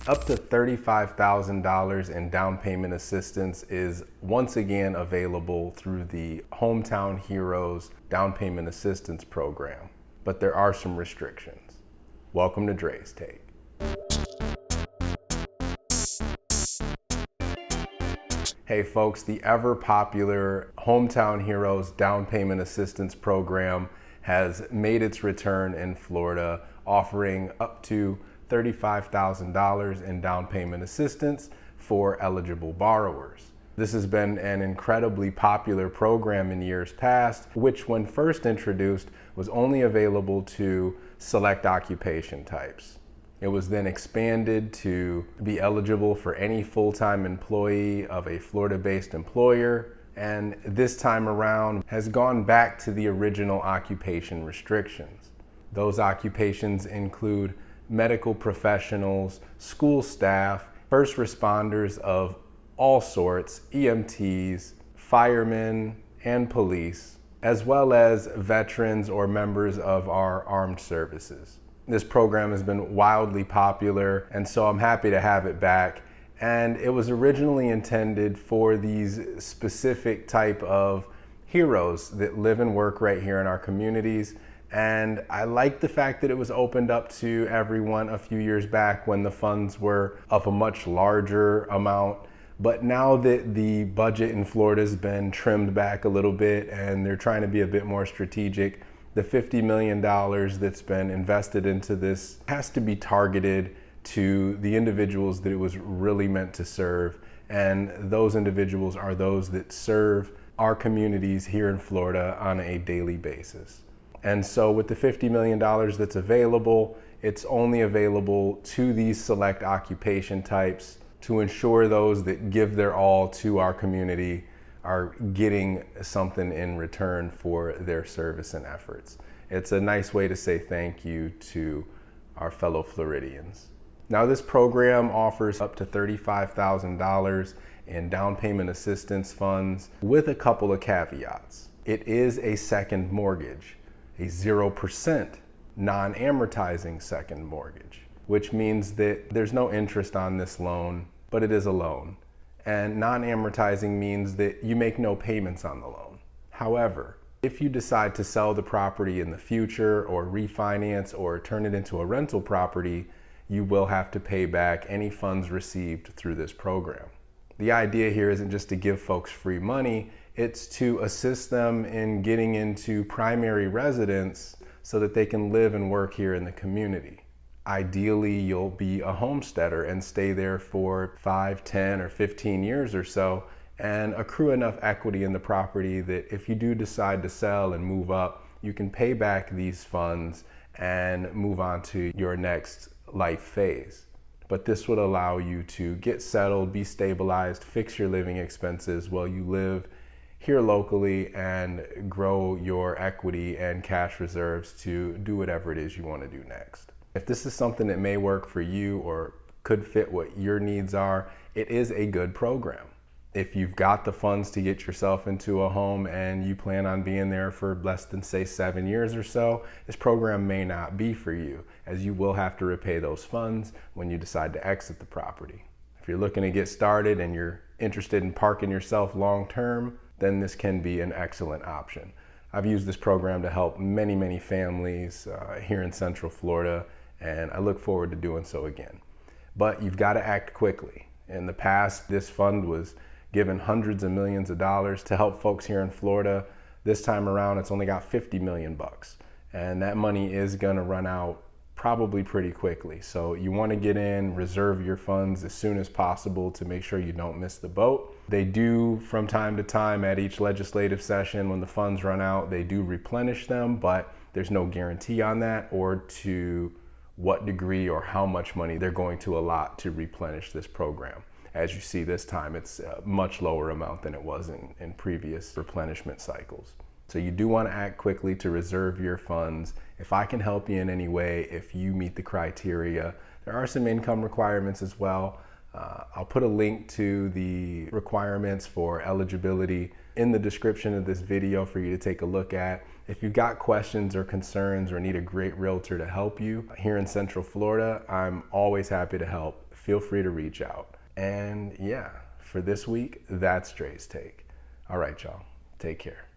Up to $35,000 in down payment assistance is once again available through the Hometown Heroes Down Payment Assistance Program, but there are some restrictions. Welcome to Dre's Take. Hey folks, the ever popular Hometown Heroes Down Payment Assistance Program has made its return in Florida, offering up to $35,000 in down payment assistance for eligible borrowers. This has been an incredibly popular program in years past, which when first introduced was only available to select occupation types. It was then expanded to be eligible for any full-time employee of a Florida-based employer, and this time around has gone back to the original occupation restrictions. Those occupations include medical professionals, school staff, first responders of all sorts, EMTs, firemen, and police, as well as veterans or members of our armed services. This program has been wildly popular, and so I'm happy to have it back. And it was originally intended for these specific type of heroes that live and work right here in our communities. And I like the fact that it was opened up to everyone a few years back when the funds were of a much larger amount. But now that the budget in Florida has been trimmed back a little bit and they're trying to be a bit more strategic, the $50 million that's been invested into this has to be targeted to the individuals that it was really meant to serve. And those individuals are those that serve our communities here in Florida on a daily basis. And so with the $50 million that's available, it's only available to these select occupation types to ensure those that give their all to our community are getting something in return for their service and efforts. It's a nice way to say thank you to our fellow Floridians. Now, this program offers up to $35,000 in down payment assistance funds with a couple of caveats. It is a second mortgage, a 0% non-amortizing second mortgage, which means that there's no interest on this loan, but it is a loan. And non-amortizing means that you make no payments on the loan. However, if you decide to sell the property in the future or refinance or turn it into a rental property, you will have to pay back any funds received through this program. The idea here isn't just to give folks free money, it's to assist them in getting into primary residence so that they can live and work here in the community. Ideally, you'll be a homesteader and stay there for 5, 10, or 15 years or so and accrue enough equity in the property that if you do decide to sell and move up, you can pay back these funds and move on to your next life phase. But this would allow you to get settled, be stabilized, fix your living expenses while you live here locally and grow your equity and cash reserves to do whatever it is you want to do next. If this is something that may work for you or could fit what your needs are, it is a good program. If you've got the funds to get yourself into a home and you plan on being there for less than, say, 7 years or so, this program may not be for you, as you will have to repay those funds when you decide to exit the property. If you're looking to get started and you're interested in parking yourself long term, then this can be an excellent option. I've used this program to help many, many families here in Central Florida, and I look forward to doing so again. But you've got to act quickly. In the past, this fund was given hundreds of millions of dollars to help folks here in Florida. This time around, it's only got 50 million bucks. And that money is gonna run out probably pretty quickly. So you wanna get in, reserve your funds as soon as possible to make sure you don't miss the boat. They do, from time to time at each legislative session, when the funds run out, they do replenish them, but there's no guarantee on that or to what degree or how much money they're going to allot to replenish this program. As you see this time, it's a much lower amount than it was in previous replenishment cycles. So you do want to act quickly to reserve your funds. If I can help you in any way, if you meet the criteria, there are some income requirements as well. I'll put a link to the requirements for eligibility in the description of this video for you to take a look at. If you've got questions or concerns or need a great realtor to help you here in Central Florida, I'm always happy to help. feel free to reach out. And yeah, for this week, that's Dre's take. All right, y'all, take care.